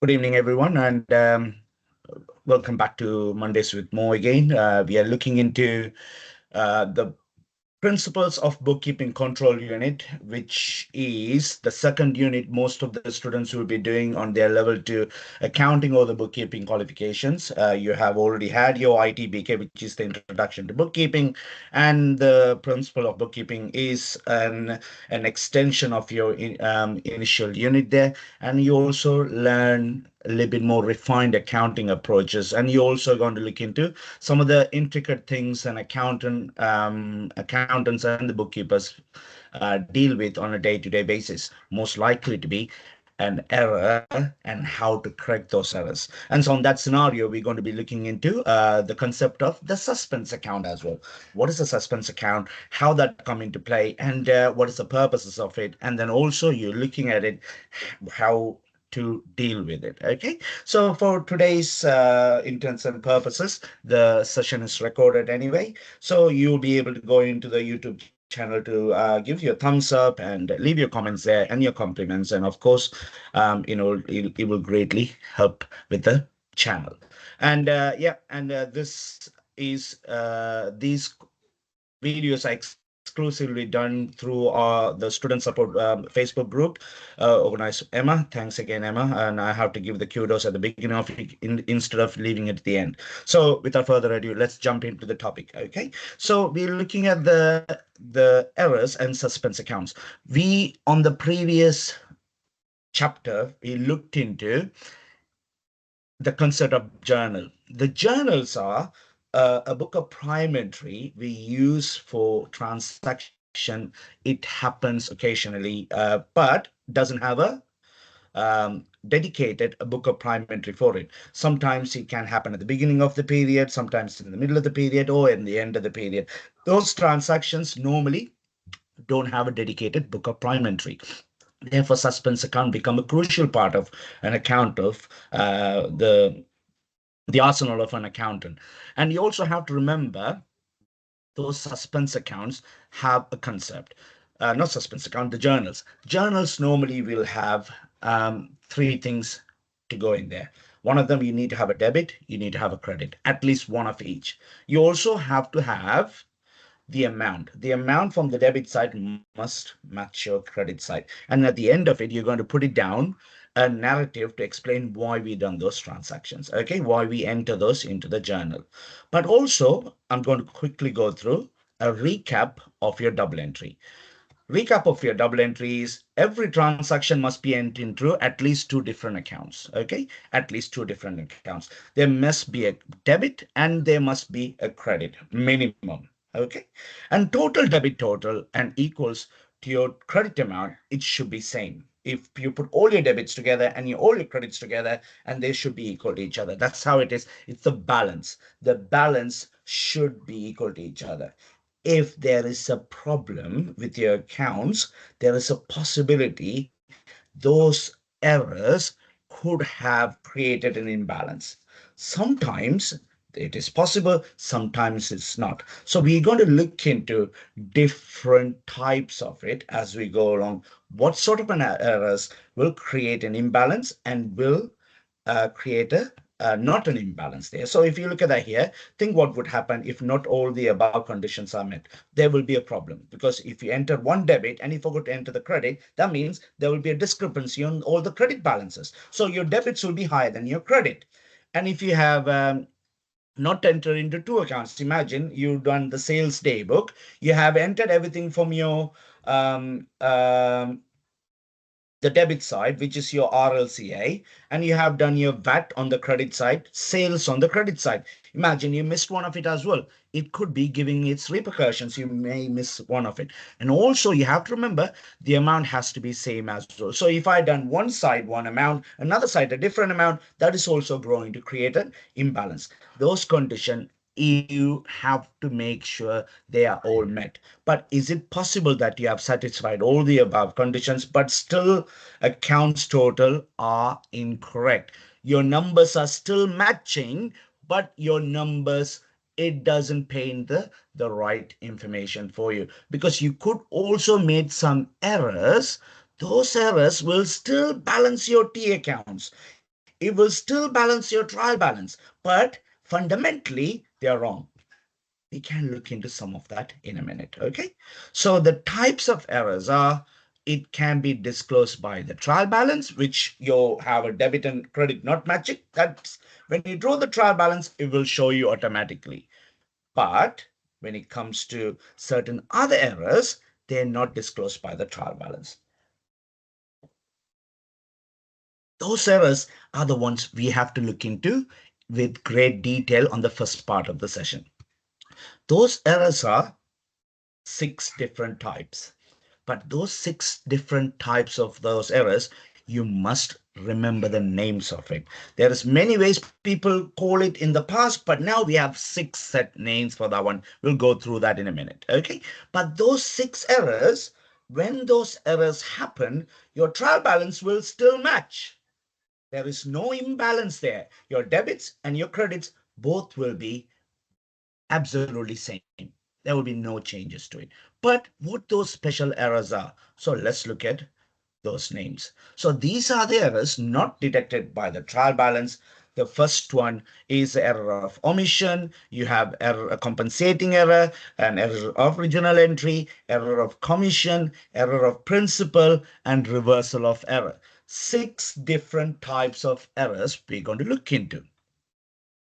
Good evening, everyone, and welcome back to Mondays with Mo again. We are looking into the Principles of Bookkeeping Control Unit, which is the second unit most of the students will be doing on their level 2 accounting or the bookkeeping qualifications. You have already had your ITBK, which is the introduction to bookkeeping, and the principle of bookkeeping is an extension of your initial unit there. And you also learn a little bit more refined accounting approaches, and you're also going to look into some of the intricate things an accountants and the bookkeepers deal with on a day-to-day basis, most likely to be an error and how to correct those errors. And so in that scenario, we're going to be looking into the concept of the suspense account as well. What is a suspense account, how that come into play, and what is the purposes of it? And then also you're looking at it, how to deal with it. Okay, so for today's intents and purposes, the session is recorded anyway, so you'll be able to go into the YouTube channel to give your thumbs up and leave your comments there and your compliments, and of course it will greatly help with the channel. And this is these videos are exclusively done through the student support Facebook group organized Emma. Thanks again, Emma. And I have to give the kudos at the beginning of it instead of leaving it at the end. So without further ado, let's jump into the topic. Okay. So we're looking at the errors and suspense accounts. We on the previous chapter we looked into the concept of journal. The journals are a book of prime entry we use for transaction. It happens occasionally, but doesn't have a dedicated a book of prime entry for it. Sometimes it can happen at the beginning of the period, sometimes in the middle of the period, or in the end of the period. Those transactions normally don't have a dedicated book of prime entry. Therefore, suspense account become a crucial part of an account of the arsenal of an accountant. And you also have to remember those suspense accounts have a concept. Not suspense account, the journals. Journals normally will have three things to go in there. One of them, you need to have a debit, you need to have a credit, at least one of each. You also have to have the amount. The amount from the debit side must match your credit side. And at the end of it, you're going to put it down a narrative to explain why we done those transactions, okay, why we enter those into the journal. But also, I'm going to quickly go through a recap of your double entry. Recap of your double entries: every transaction must be entered into at least two different accounts, okay, at least two different accounts. There must be a debit and there must be a credit minimum, okay. And total debit total and equals to your credit amount, it should be same. If you put all your debits together and all your credits together, and they should be equal to each other. That's how it is. It's the balance. The balance should be equal to each other. If there is a problem with your accounts, there is a possibility those errors could have created an imbalance. Sometimes it is possible, sometimes it's not. So we're going to look into different types of it as we go along. What sort of an errors will create an imbalance and will create a not an imbalance there. So if you look at that here, think what would happen if not all the above conditions are met. There will be a problem, because if you enter one debit and you forgot to enter the credit, that means there will be a discrepancy on all the credit balances. So your debits will be higher than your credit. And if you have not enter into two accounts, imagine you've done the sales day book, you have entered everything from your the debit side, which is your RLCA, and you have done your VAT on the credit side, sales on the credit side. Imagine you missed one of it as well. It could be giving its repercussions. You may miss one of it. And also you have to remember the amount has to be same as well. So if I done one side one amount, another side a different amount, that is also going to create an imbalance. Those conditions, you have to make sure they are all met. But is it possible that you have satisfied all the above conditions, but still accounts total are incorrect? Your numbers are still matching, but your numbers, it doesn't paint the right information for you, because you could also make some errors. Those errors will still balance your T accounts. it will still balance your trial balance, but fundamentally they are wrong. We can look into some of that in a minute. Okay, so the types of errors are, it can be disclosed by the trial balance, which you have a debit and credit not matching. That's when you draw the trial balance, it will show you automatically. But when it comes to certain other errors, they're not disclosed by the trial balance. Those errors are the ones we have to look into with great detail on the first part of the session. Those errors are 6 different types. But those 6 different types of those errors, you must remember the names of it. There is many ways people call it in the past, but now we have 6 set names for that one. We'll go through that in a minute. Okay. But those 6 errors, when those errors happen, your trial balance will still match. There is no imbalance there. Your debits and your credits both will be absolutely same. There will be no changes to it. But what those special errors are, so let's look at those names. So these are the errors not detected by the trial balance. The first one is error of omission. You have error, a compensating error, an error of original entry, error of commission, error of principal, and reversal of error. 6 different types of errors we're going to look into.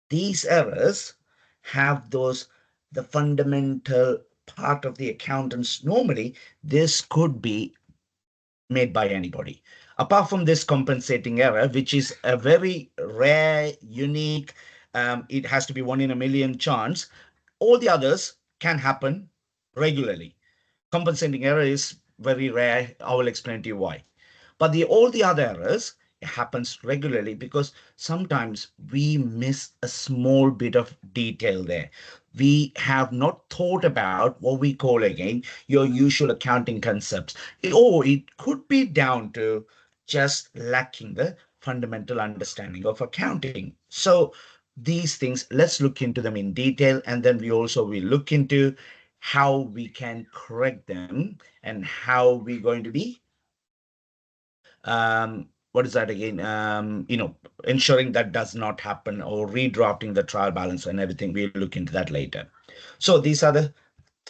These errors have the fundamental part of the accountants. Normally, this could be made by anybody. Apart from this compensating error, which is a very rare, unique, it has to be 1 in a million chance. All the others can happen regularly. Compensating error is very rare. I will explain to you why. But all the other errors, it happens regularly because sometimes we miss a small bit of detail there. We have not thought about what we call again your usual accounting concepts. It could be down to just lacking the fundamental understanding of accounting. So these things, let's look into them in detail, and then we also will look into how we can correct them and how we're going to be what is that again? Ensuring that does not happen, or redrafting the trial balance and everything. We'll look into that later. So these are the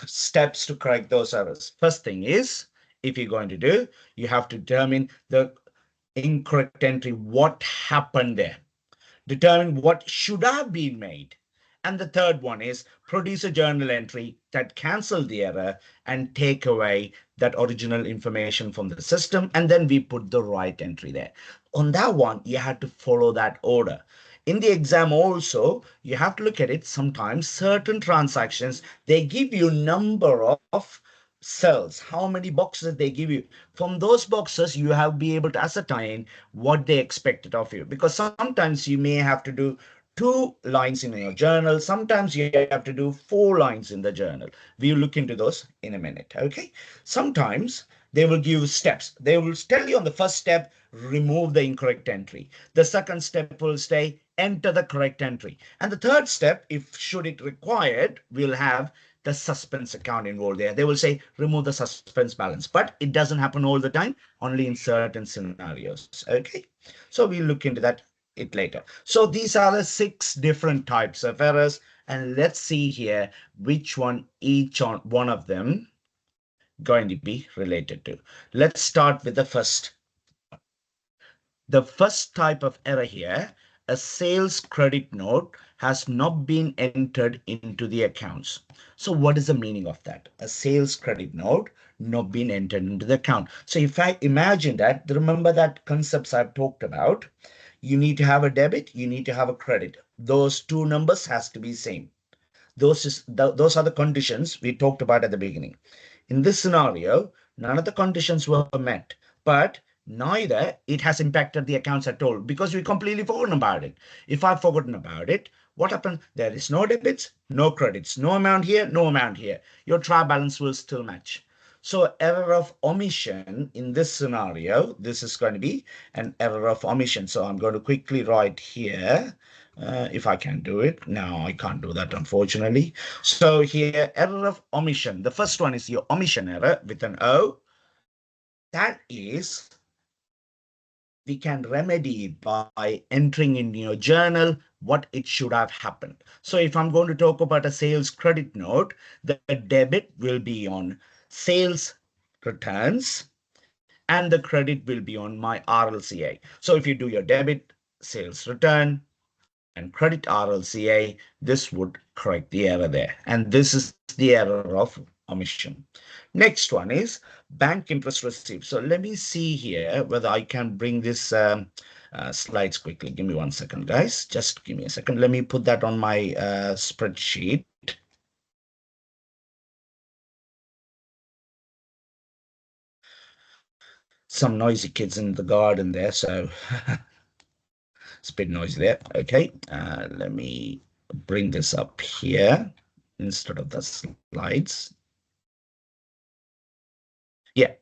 steps to correct those errors. First thing is, if you're going to do, you have to determine the incorrect entry, what happened there. Determine what should have been made. And the third one is produce a journal entry that cancel the error and take away that original information from the system. And then we put the right entry there. On that one, you have to follow that order. In the exam also, you have to look at it. Sometimes certain transactions, they give you number of cells, how many boxes they give you. From those boxes, you have be able to ascertain what they expected of you, because sometimes you may have to do 2 lines in your journal, sometimes you have to do 4 lines in the journal. We'll look into those in a minute. Okay, sometimes they will give steps. They will tell you on the first step, remove the incorrect entry. The second step will say enter the correct entry, and the third step, if should it required, will have the suspense account involved there. They will say remove the suspense balance, but it doesn't happen all the time, only in certain scenarios. Okay, so we'll look into that it later. So these are the 6 different types of errors, and let's see here which one each one of them going to be related to. Let's start with the first. The first type of error here, a sales credit note has not been entered into the accounts. So what is the meaning of that? A sales credit note not been entered into the account. So if I imagine that, remember that concepts I've talked about, you need to have a debit, you need to have a credit. Those 2 numbers has to be same. Those are the conditions we talked about at the beginning. In this scenario, none of the conditions were met, but neither it has impacted the accounts at all because we completely forgotten about it. If I've forgotten about it, what happened? There is no debits, no credits, no amount here, no amount here. Your trial balance will still match. So error of omission in this scenario, this is going to be an error of omission. So I'm going to quickly write here. If I can do it. No, I can't do that, unfortunately. So here, error of omission. The first one is your omission error with an O. That is we can remedy it by entering in your journal what it should have happened. So if I'm going to talk about a sales credit note, the debit will be on sales returns and the credit will be on my RLCA. So if you do your debit, sales return, and credit RLCA, this would correct the error there. And this is the error of omission. Next one is bank interest received. So let me see here whether I can bring this slides quickly. Give me 1 second, guys. Just give me a second. Let me put that on my spreadsheet. Some noisy kids in the garden there, so it's a bit noisy there. Okay, let me bring this up here instead of the slides. Yeah.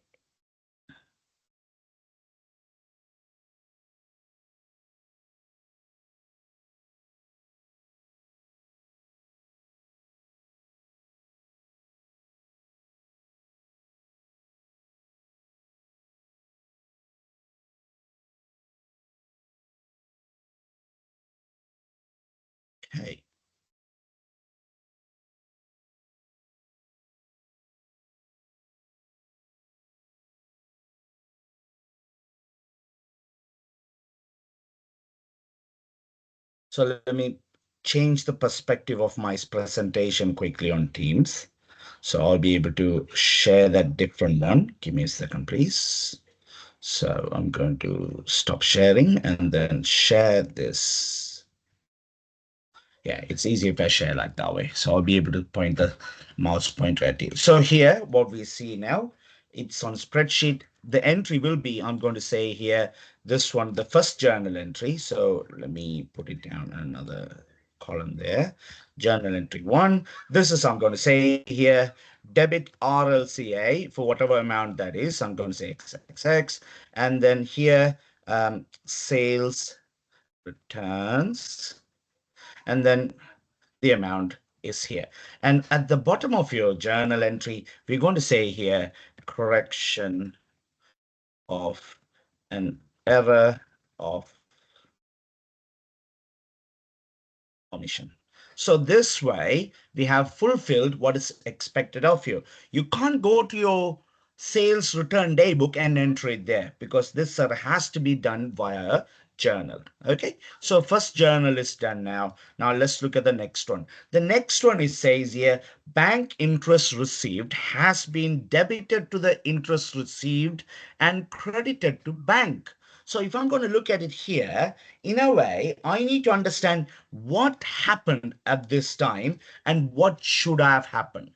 Okay. So let me change the perspective of my presentation quickly on Teams. So I'll be able to share that different one. Give me a second, please. So I'm going to stop sharing and then share this. Yeah, it's easy if I share like that way. So I'll be able to point the mouse pointer at you. So here, what we see now, it's on spreadsheet. The entry will be, I'm going to say here, this one, the first journal entry. So let me put it down another column there. Journal entry one. This is, I'm going to say here, debit RLCA for whatever amount that is. I'm going to say XXX. And then here, sales returns. And then the amount is here. And at the bottom of your journal entry, we're going to say here, correction of an error of omission. So this way, we have fulfilled what is expected of you. You can't go to your sales return day book and enter it there because this has to be done via journal. Okay, so first journal is done now. Now let's look at the next one. The next one is says here, bank interest received has been debited to the interest received and credited to bank. So if I'm going to look at it here, in a way, I need to understand what happened at this time and what should have happened.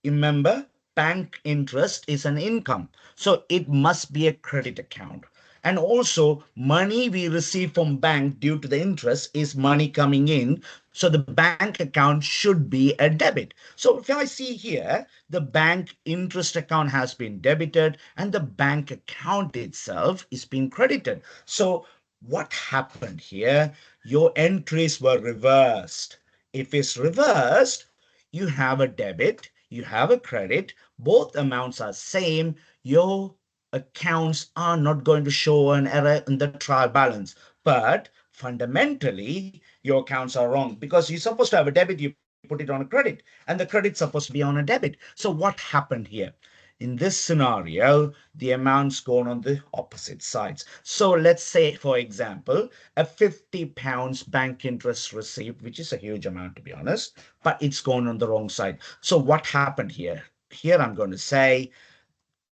Remember, bank interest is an income, so it must be a credit account. And also, money we receive from bank due to the interest is money coming in. So the bank account should be a debit. So if I see here, the bank interest account has been debited and the bank account itself is being credited. So what happened here? Your entries were reversed. If it's reversed, you have a debit, you have a credit, both amounts are same. Your accounts are not going to show an error in the trial balance. But fundamentally, your accounts are wrong because you're supposed to have a debit, you put it on a credit, and the credit's supposed to be on a debit. So what happened here? In this scenario, the amounts gone on the opposite sides. So let's say, for example, a £50 bank interest received, which is a huge amount to be honest, but it's gone on the wrong side. So what happened here? Here I'm going to say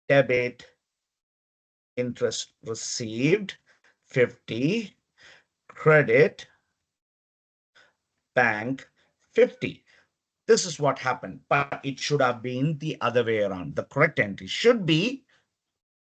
debit interest received 50, credit bank 50. This is what happened, but it should have been the other way around. The correct entry should be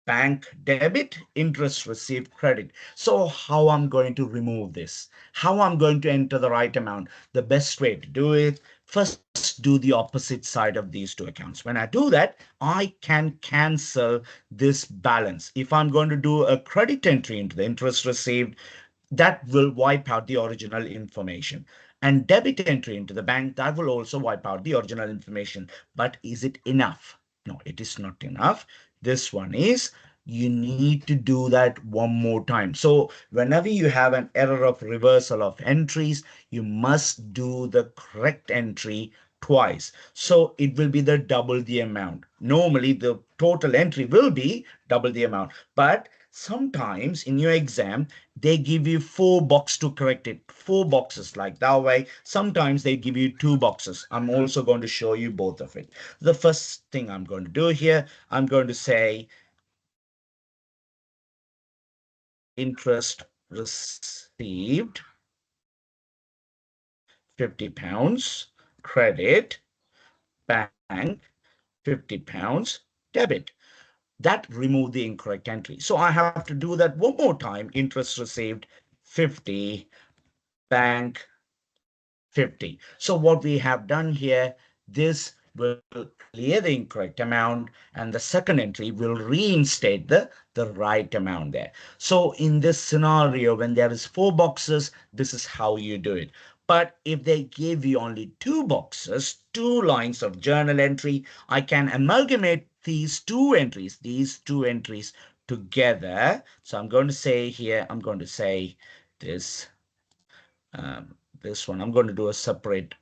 bank debit, interest received credit. So how I'm going to remove this? How I'm going to enter the right amount? The best way to do it, first do the opposite side of these two accounts. When I do that, I can cancel this balance. If I'm going to do a credit entry into the interest received, that will wipe out the original information. And debit entry into the bank, that will also wipe out the original information. But is it enough? No, it is not enough. This one is you need to do that one more time. So whenever you have an error of reversal of entries, you must do the correct entry twice. So it will be the double the amount. Normally the total entry will be double the amount, but sometimes in your exam they give you 4 boxes to correct it, 4 boxes like that way. Sometimes they give you 2 boxes. I'm also going to show you both of it. The first thing I'm going to do here, I'm going to say interest received £50, credit, bank, £50, debit. That remove the incorrect entry. So I have to do that one more time. Interest received 50, bank 50. So what we have done here, this will clear the incorrect amount, and the second entry will reinstate the right amount there. So in this scenario, when there is 4 boxes, this is how you do it. But if they give you only 2 boxes, 2 lines of journal entry, I can amalgamate these two entries together. So I'm going to say here, I'm going to say this this one. I'm going to do a separate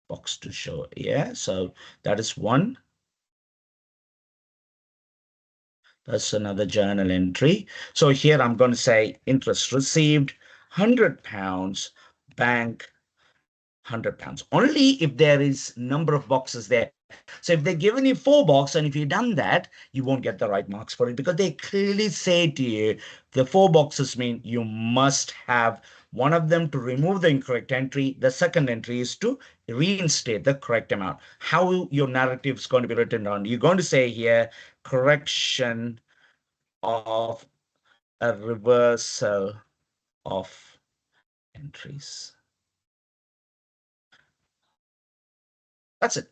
box to show. Yeah, so that is one. That's another journal entry. So here I'm going to say interest received £100, bank £100. Only if there is number of boxes there. So if they're given you 4 boxes and if you've done that, you won't get the right marks for it, because they clearly say to you the 4 boxes mean you must have one of them to remove the incorrect entry. The second entry is to reinstate the correct amount. How your narrative is going to be written down? You're going to say here correction of a reversal of entries. That's it.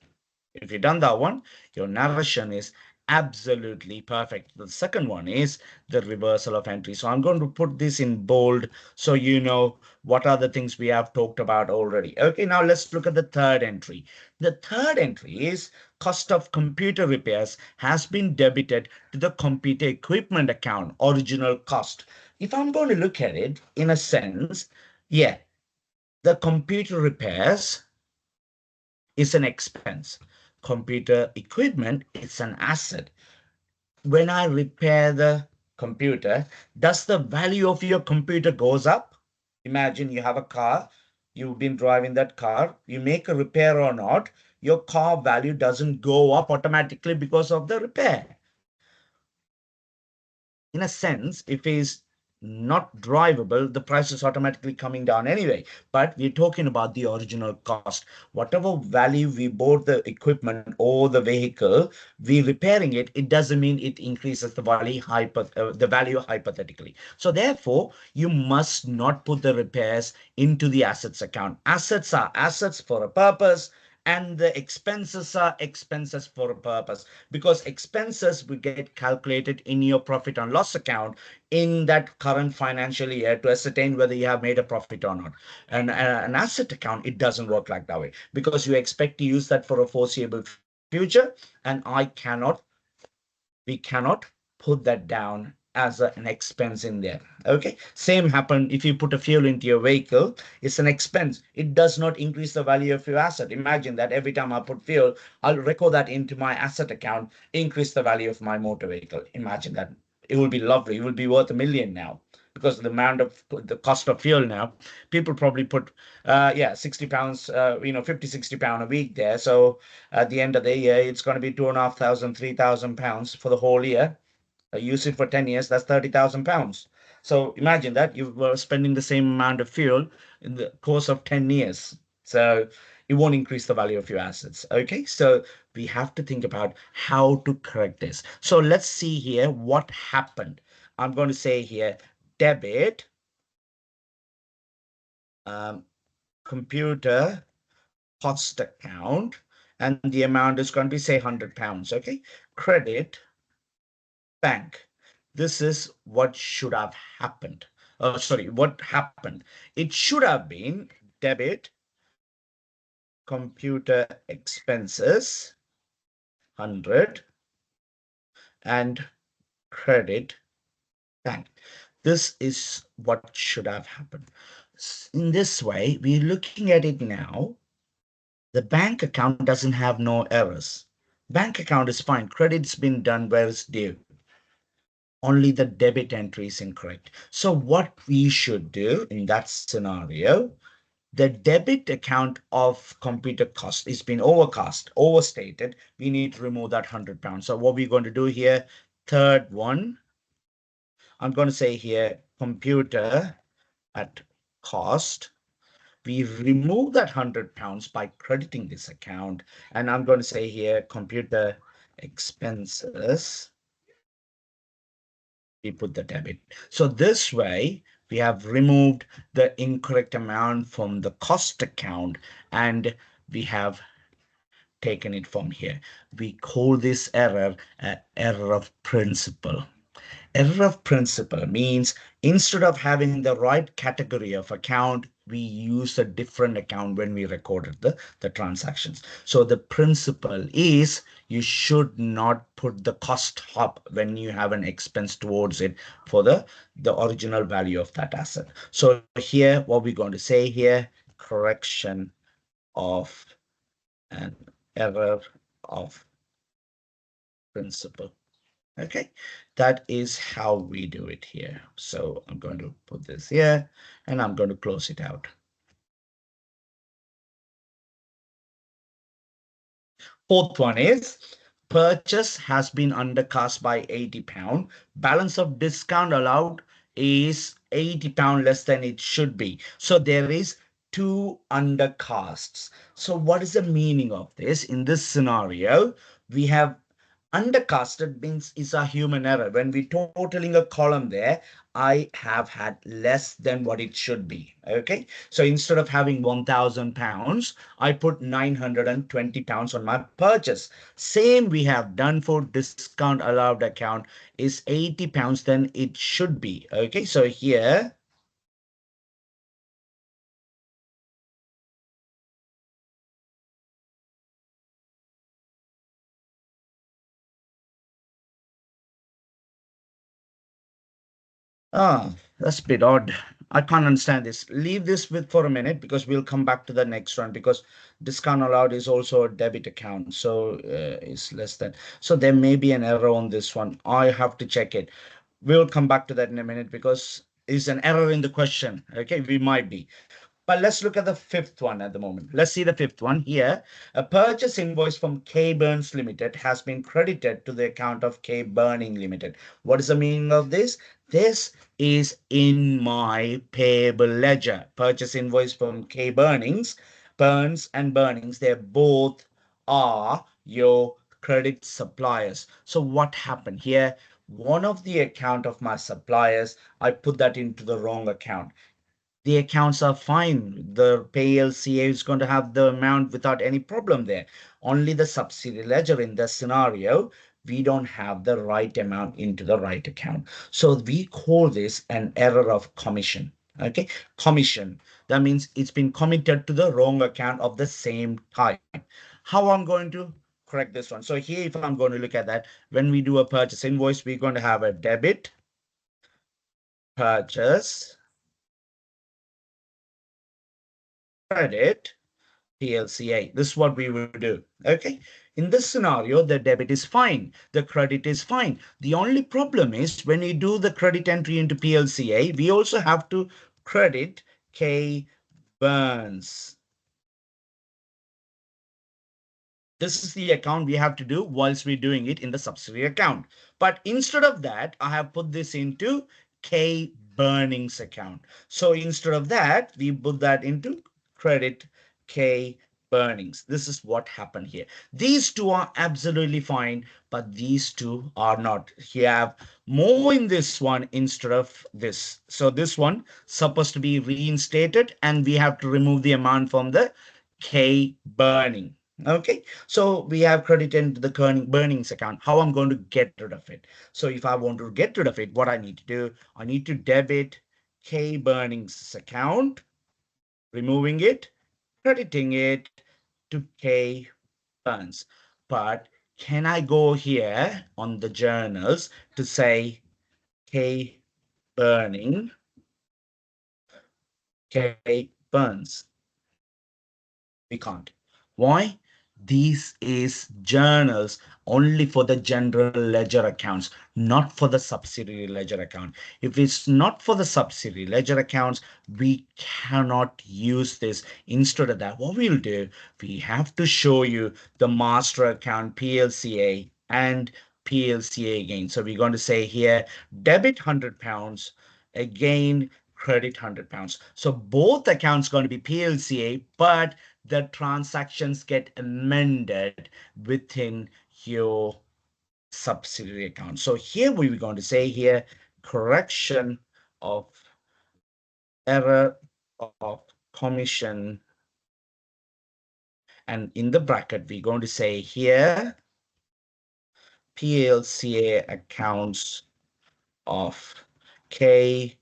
If you've done that one, your narration is absolutely perfect. The second one is the reversal of entry. So I'm going to put this in bold so you know what are the things we have talked about already. Okay, now let's look at the third entry. The third entry is cost of computer repairs has been debited to the computer equipment account, original cost. If I'm going to look at it in a sense, yeah, the computer repairs is an expense. Computer equipment is an asset. When I repair the computer, does the value of your computer goes up? Imagine you have a car, you've been driving that car, you make a repair or not, your car value doesn't go up automatically because of the repair. In a sense, if it's not drivable, the price is automatically coming down anyway. But we're talking about the original cost. Whatever value we bought the equipment or the vehicle, we repairing it, it doesn't mean it increases the value hypothetically. So therefore, you must not put the repairs into the assets account. Assets are assets for a purpose, and the expenses are expenses for a purpose, because expenses will get calculated in your profit and loss account in that current financial year to ascertain whether you have made a profit or not. And an asset account, it doesn't work like that way, because you expect to use that for a foreseeable future, and we cannot put that down as an expense in there. Okay, same happen if you put a fuel into your vehicle. It's an expense, it does not increase the value of your asset. Imagine that every time I put fuel, I'll record that into my asset account, increase the value of my motor vehicle. Imagine that. It will be lovely, it will be worth 1 million now, because the amount of the cost of fuel now, people probably put yeah, £60, 50-60 pound a week there. So at the end of the year, it's going to be 2,500 £3,000 for the whole year. Use it for 10 years, that's £30,000. So imagine that you were spending the same amount of fuel in the course of 10 years. So it won't increase the value of your assets. Okay, so we have to think about how to correct this. So let's see here what happened. I'm going to say here debit um, computer cost account, and the amount is going to be, say, £100. Okay, credit bank. This is what should have happened. Sorry, what happened? It should have been debit computer expenses 100 and credit Bang. This is what should have happened. In this way, we're looking at it now. The bank account doesn't have no errors. Bank account is fine. Credit's been done where it's due. Only the debit entry is incorrect. So what we should do in that scenario, the debit account of computer cost is been overstated. We need to remove that £100. So what we're going to do here, third one, I'm going to say here, computer at cost. We remove that £100 by crediting this account. And I'm going to say here, computer expenses. We put the debit. So this way, we have removed the incorrect amount from the cost account and we have taken it from here. We call this error an error of principle. Error of principle means instead of having the right category of account, we use a different account when we recorded the transactions. So the principle is you should not put the cost up when you have an expense towards it for the original value of that asset. So here, what we're going to say here, correction of an error of principle. Okay, that is how we do it here. So I'm going to put this here and I'm going to close it out. Fourth one is purchase has been undercast by £80. Balance of discount allowed is £80 less than it should be. So there is two undercasts. So what is the meaning of this? In this scenario, we have undercasted means is a human error. When we totaling a column there, I have had less than what it should be. Okay. So instead of having £1,000, I put £920 on my purchase. Same we have done for discount allowed account is £80 than it should be. Okay. So here, that's a bit odd. I can't understand this. Leave this with for a minute because we'll come back to the next one because discount allowed is also a debit account. So it's less than. So there may be an error on this one. I have to check it. We'll come back to that in a minute because it's an error in the question. Okay, we might be. But let's look at the fifth one at the moment. Let's see the fifth one here. A purchase invoice from K Burns Limited has been credited to the account of K Burning Limited. What is the meaning of this? This is in my payable ledger. Purchase invoice from K Burnings, Burns and Burnings, they both are your credit suppliers. So what happened here? One of the account of my suppliers, I put that into the wrong account. The accounts are fine. The PLCA is going to have the amount without any problem there. Only the subsidiary ledger in this scenario, we don't have the right amount into the right account. So we call this an error of commission. Okay, commission. That means it's been committed to the wrong account of the same type. How I'm going to correct this one? So here, if I'm going to look at that, when we do a purchase invoice, we're going to have a debit purchase credit PLCA. This is what we will do. Okay. In this scenario, the debit is fine. The credit is fine. The only problem is when we do the credit entry into PLCA, we also have to credit K Burns. This is the account we have to do whilst we're doing it in the subsidiary account. But instead of that, I have put this into K Burnings account. So instead of that, we put that into credit K Burnings. This is what happened here. These two are absolutely fine, but these two are not. You have more in this one instead of this. So this one supposed to be reinstated and we have to remove the amount from the K Burning. Okay, so we have credit into the burnings account. How I'm going to get rid of it? So if I want to get rid of it, what I need to do, I need to debit K Burnings account, removing it, crediting it to K Burns. But can I go here on the journals to say K burning, K burns. We can't. Why? These is journals only for the general ledger accounts, not for the subsidiary ledger account. If it's not for the subsidiary ledger accounts, we cannot use this. Instead of that, what we'll do, we have to show you the master account PLCA and PLCA again. So we're going to say here, debit £100, again, credit £100. So both accounts going to be PLCA, but the transactions get amended within your subsidiary account. So here we're going to say here, correction of error of commission. And in the bracket, we're going to say here, PLCA accounts of K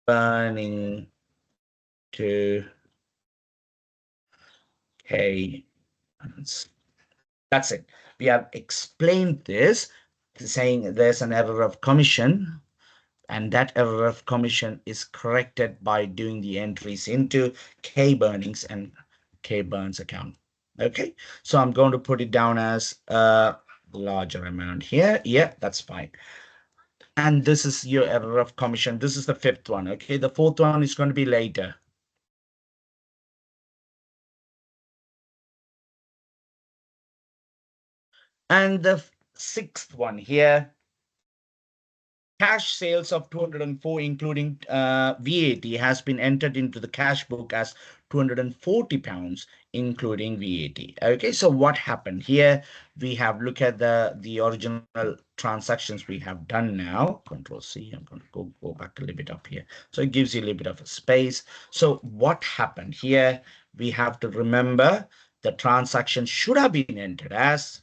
burning to K. That's it. We have explained this, saying there's an error of commission, and that error of commission is corrected by doing the entries into K burnings and K burns account. Okay, so I'm going to put it down as a larger amount here. Yeah, that's fine. And this is your error of commission. This is the fifth one. Okay, the fourth one is going to be later. And the sixth one here, cash sales of 204, including VAT, has been entered into the cash book as £240, including VAT. Okay, so what happened here? We have looked at the original transactions we have done now. Control C. I'm going to go back a little bit up here. So it gives you a little bit of a space. So what happened here? We have to remember the transaction should have been entered as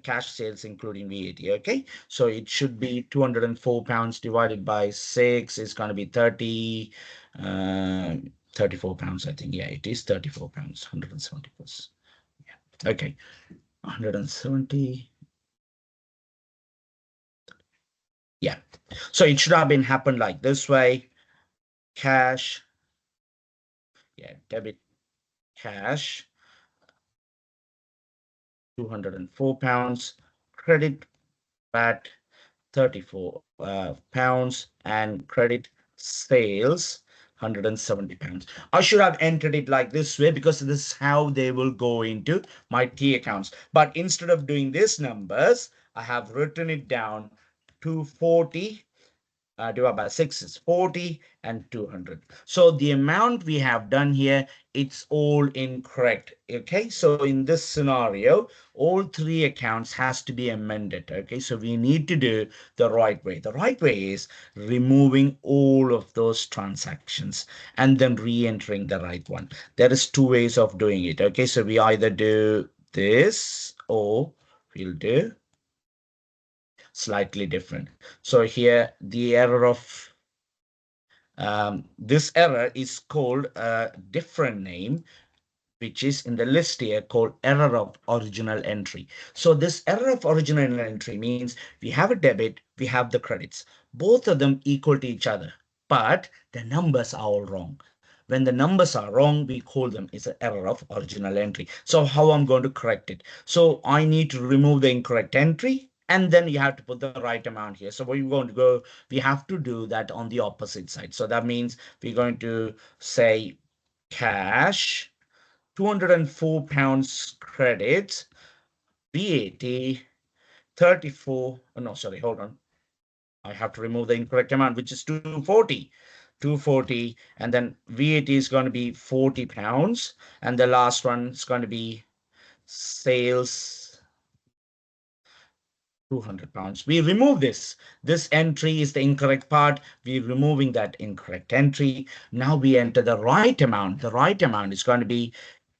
cash sales including VAT. Okay, so it should be £204 divided by 6 is going to be 34 pounds. I think, yeah, it is 34 pounds, 170 plus. Yeah. Okay, 170. Yeah, so it should have been happened like this way. Cash, yeah, debit cash, £204, credit VAT 34 pounds, and credit sales £170. I should have entered it like this way because this is how they will go into my T accounts. But instead of doing these numbers, I have written it down 240 divided by 6 is 40 and 200. So the amount we have done here, it's all incorrect. Okay, so in this scenario, all three accounts has to be amended. Okay, so we need to do the right way. The right way is removing all of those transactions and then re-entering the right one. There is two ways of doing it. Okay, so we either do this or we'll do slightly different. So here the error of this error is called a different name, which is in the list here called error of original entry. So this error of original entry means we have a debit, we have the credits, both of them equal to each other, but the numbers are all wrong. When the numbers are wrong, we call them is an error of original entry. So how I'm going to correct it? So I need to remove the incorrect entry, and then you have to put the right amount here. So we're going to go, we have to do that on the opposite side. So that means we're going to say cash, £204 credit, VAT, 34. Oh, no, sorry, hold on. I have to remove the incorrect amount, which is 240. 240, and then VAT is going to be £40, and the last one is going to be sales £200. We remove this. This entry is the incorrect part. We're removing that incorrect entry. Now we enter the right amount. The right amount is going to be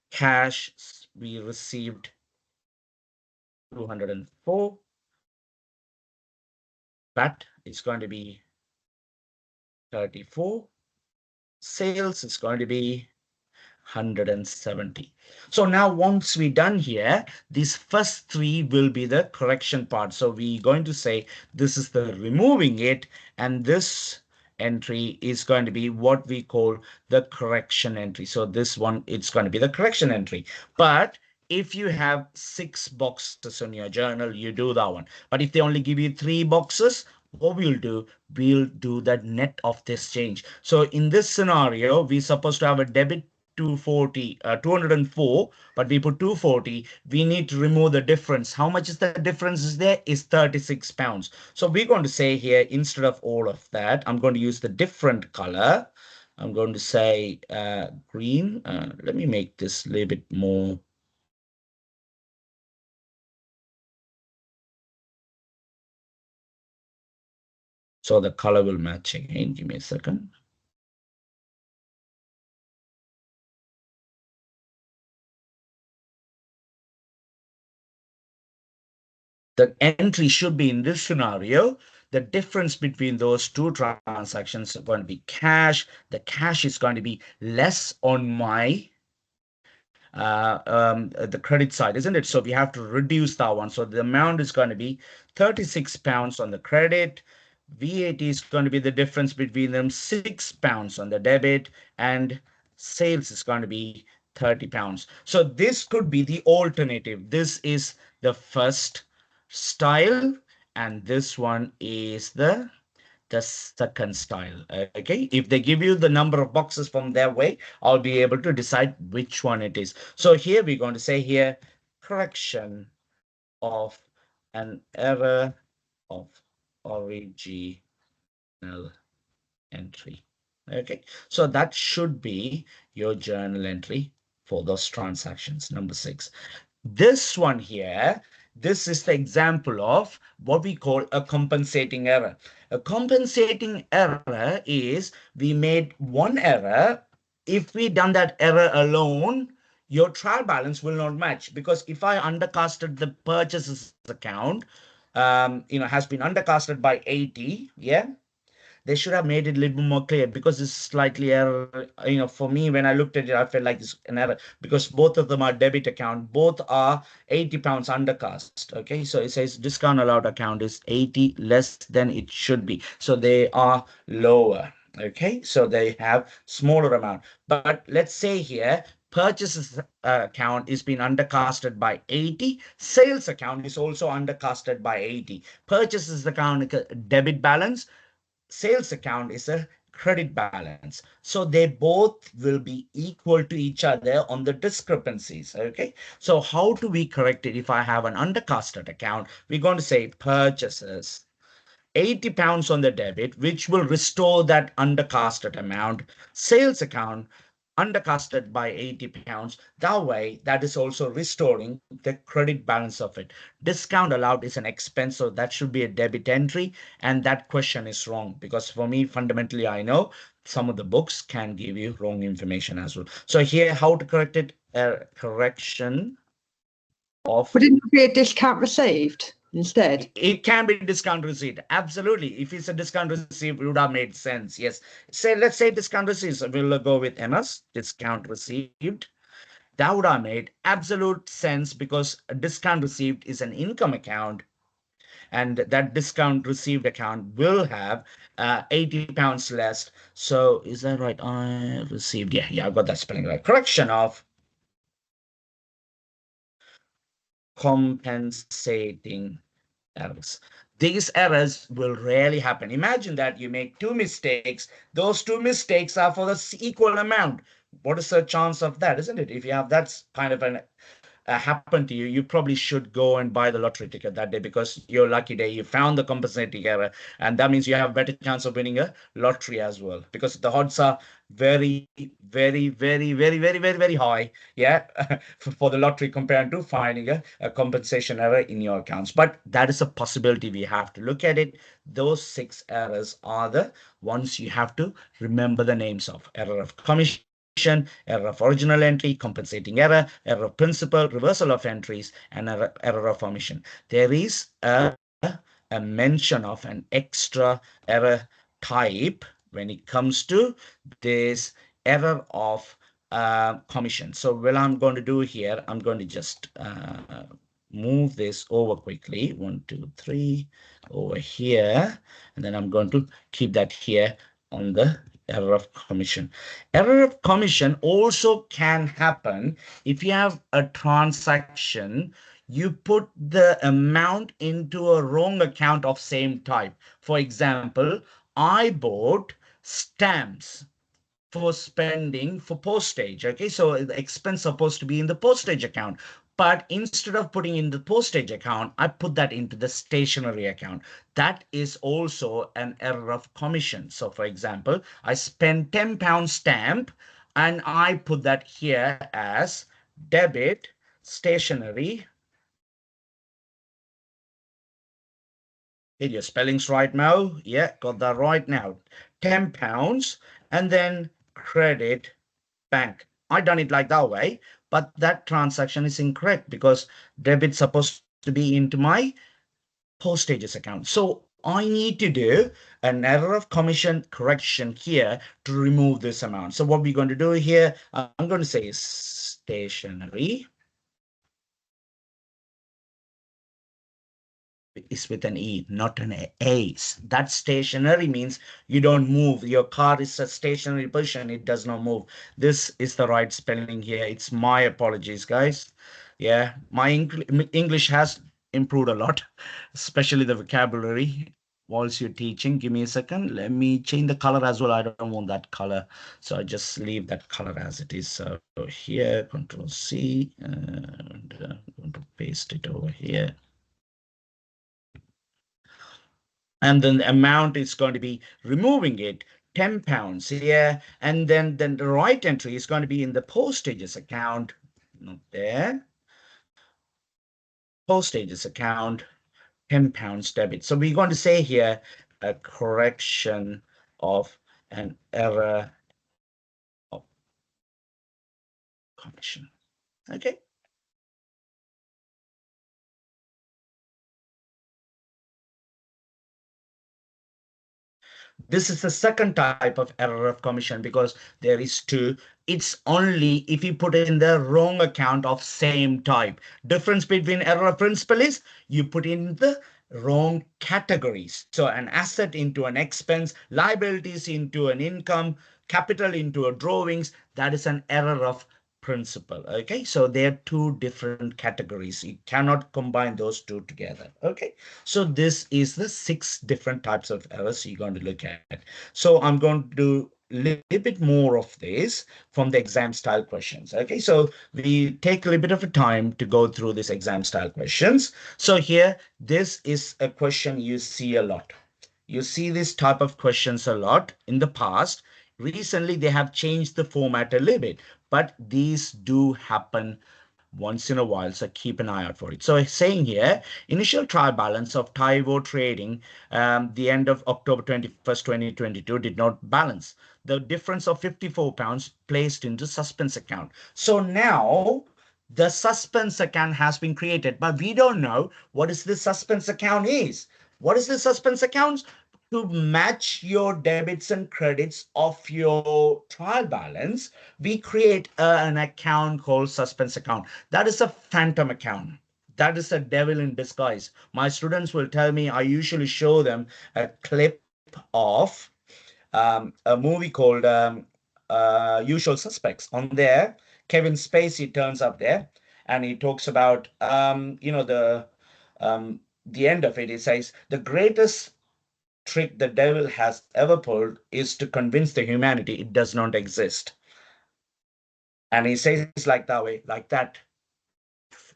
cash. We received 204, but it's going to be 34. Sales is going to be 170. So now once we're done here, these first three will be the correction part. So we're going to say this is the removing it, and this entry is going to be what we call the correction entry. So this one, it's going to be the correction entry. But if you have 6 boxes on your journal, you do that one. But if they only give you 3 boxes, what we'll do that net of this change. So in this scenario, we're supposed to have a debit 204, but we put 240. We need to remove the difference. How much is the difference is there? Is 36 pounds. So we're going to say here, instead of all of that, I'm going to use the different color. I'm going to say green. Let me make this a little bit more. So the color will match again. Give me a second. The entry should be in this scenario. The difference between those two transactions are going to be cash. The cash is going to be less on my the credit side, isn't it? So we have to reduce that one. So the amount is going to be 36 pounds on the credit. VAT is going to be the difference between them, 6 pounds on the debit, and sales is going to be 30 pounds. So this could be the alternative. This is the first style, and this one is the second style. Okay, if they give you the number of boxes from their way, I'll be able to decide which one it is. So here we're going to say here, correction of an error of original entry. Okay, so that should be your journal entry for those transactions. Number 6. This one here, this is the example of what we call a compensating error. A compensating error is we made one error. If we done that error alone, your trial balance will not match, because if I undercasted the purchases account, has been undercasted by 80, yeah, they should have made it a little bit more clear, because it's slightly error. For me, when I looked at it, I felt like it's an error, because both of them are debit account, both are 80 pounds undercast. Okay, so it says discount allowed account is 80 less than it should be, so they are lower. Okay, so they have smaller amount. But let's say here, purchases account is being undercasted by 80, sales account is also undercasted by 80. Purchases account debit balance, sales account is a credit balance. So they both will be equal to each other on the discrepancies. Okay. So how do we correct it? If I have an undercasted account, we're going to say purchases 80 pounds on the debit, which will restore that undercasted amount. Sales account undercasted by 80 pounds. That way, that is also restoring the credit balance of it. Discount allowed is an expense, so that should be a debit entry. And that question is wrong, because for me, fundamentally, I know some of the books can give you wrong information as well. So here, how to correct it? Correction of. Wouldn't it be a discount received instead? It can be discount received. Absolutely. If it's a discount received, it would have made sense. Yes. Let's say discount received. So we'll go with MS, discount received. That would have made absolute sense, because a discount received is an income account, and that discount received account will have 80 pounds less. So is that right? I received. Yeah, I got that spelling right. Correction of compensating errors. These errors will rarely happen. Imagine that you make 2 mistakes. Those 2 mistakes are for the equal amount. What is the chance of that, isn't it? If you have that kind of an happen to you, you probably should go and buy the lottery ticket that day, because your lucky day, you found the compensating error, and that means you have a better chance of winning a lottery as well, because the odds are very, very, very, very, very, very, very high, yeah, for the lottery compared to finding a compensation error in your accounts. But that is a possibility. We have to look at it. Those 6 errors are the ones you have to remember the names of: error of commission, error of original entry, compensating error, error of principal, reversal of entries, and error of omission. There is a mention of an extra error type when it comes to this error of commission. So what I'm going to do here, I'm going to just move this over quickly. 1, 2, 3 over here, and then I'm going to keep that here on the error of commission. Error of commission also can happen if you have a transaction, you put the amount into a wrong account of same type. For example, I bought stamps for spending for postage. Okay, so the expense supposed to be in the postage account, but instead of putting in the postage account, I put that into the stationery account. That is also an error of commission. So for example, I spent £10 stamp and I put that here as debit stationery. Hey, your spelling's right, Mo. Yeah, got that right now. £10 and then credit bank. I done it like that way, but that transaction is incorrect because debit's supposed to be into my postages account. So I need to do an error of commission correction here to remove this amount. So what we're going to do here, I'm going to say stationery is with an E, not an A. That stationary means you don't move. Your car is a stationary position. It does not move. This is the right spelling here. It's my apologies, guys. Yeah, my English has improved a lot, especially the vocabulary. Whilst you're teaching, give me a second. Let me change the color as well. I don't want that color. So I just leave that color as it is. So here, Control C, and I'm going to paste it over here. And then the amount is going to be removing it, £10 here, and then the right entry is going to be in the postages account, not there, postages account, £10 debit. So we're going to say here a correction of an error of commission. Okay. This is the second type of error of commission because there is two. It's only if you put in the wrong account of same type. Difference between error of principal is you put in the wrong categories. So an asset into an expense, liabilities into an income, capital into a drawings. That is an error of principal. Okay, so they're two different categories. You cannot combine those two together. Okay, so this is the 6 different types of errors you're going to look at. So I'm going to do a little bit more of this from the exam style questions. Okay, so we take a little bit of a time to go through this exam style questions. So here, this is a question you see a lot. You see this type of questions a lot in the past. Recently, they have changed the format a little bit, but these do happen once in a while, so keep an eye out for it. So saying here, initial trial balance of Taiwo Trading, the end of October 21st, 2022, did not balance. The difference of £54 placed into suspense account. So now the suspense account has been created, but we don't know what is the suspense account is. What is the suspense account? To match your debits and credits of your trial balance, we create an account called suspense account. That is a phantom account. That is a devil in disguise. My students will tell me, I usually show them a clip of a movie called Usual Suspects. On there, Kevin Spacey turns up there and he talks about, the end of it. It says, the greatest trick the devil has ever pulled is to convince the humanity it does not exist. And he says like that way, like that,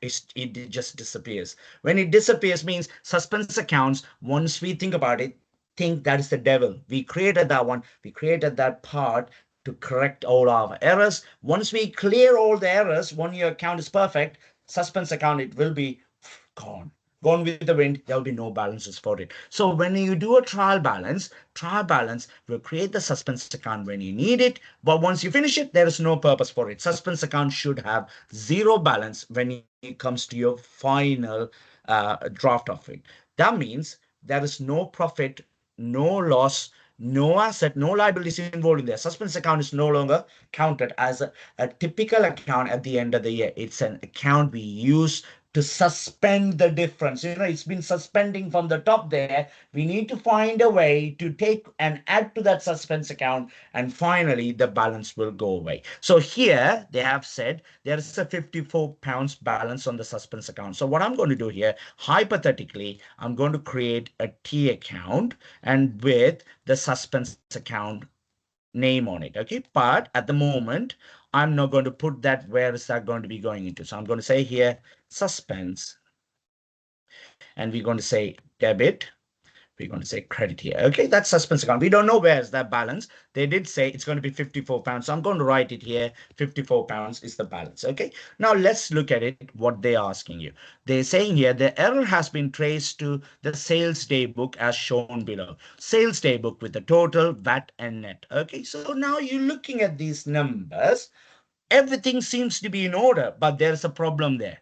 it just disappears. When it disappears means suspense accounts, once we think about it, think that is the devil. We created that one. We created that part to correct all our errors. Once we clear all the errors, when your account is perfect, suspense account, it will be gone. Gone with the wind, there will be no balances for it. So when you do a trial balance will create the suspense account when you need it. But once you finish it, there is no purpose for it. Suspense account should have zero balance when it comes to your final draft of it. That means there is no profit, no loss, no asset, no liabilities involved in there. Suspense account is no longer counted as a typical account at the end of the year. It's an account we use to suspend the difference. You know, it's been suspending from the top there. We need to find a way to take and add to that suspense account, and finally the balance will go away. So here they have said there is a £54 balance on the suspense account. So what I'm going to do here, hypothetically, I'm going to create a T account and with the suspense account name on it. Okay, but at the moment I'm not going to put that. Where is that going to be going into? So I'm going to say here suspense, and we're going to say debit, we're going to say credit here. Okay, that's suspense account. We don't know where's that balance. They did say it's going to be £54. So I'm going to write it here. £54 is the balance. Okay, now let's look at it, what they're asking you. They're saying here the error has been traced to the sales day book as shown below. Sales day book with the total, VAT and net. Okay, so now you're looking at these numbers. Everything seems to be in order, but there's a problem there.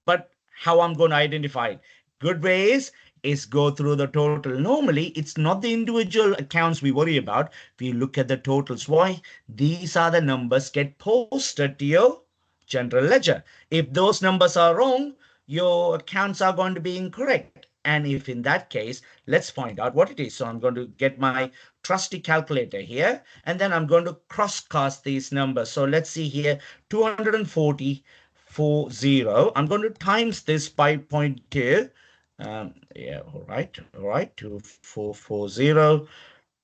But how I'm going to identify it? Good way is go through the total. Normally, it's not the individual accounts we worry about. We look at the totals. Why? These are the numbers get posted to your general ledger. If those numbers are wrong, your accounts are going to be incorrect. And if in that case, let's find out what it is. So I'm going to get my trusty calculator here, and then I'm going to cross-cast these numbers. So let's see here, 240. I'm going to times this by 0.2. Yeah, all right, 2440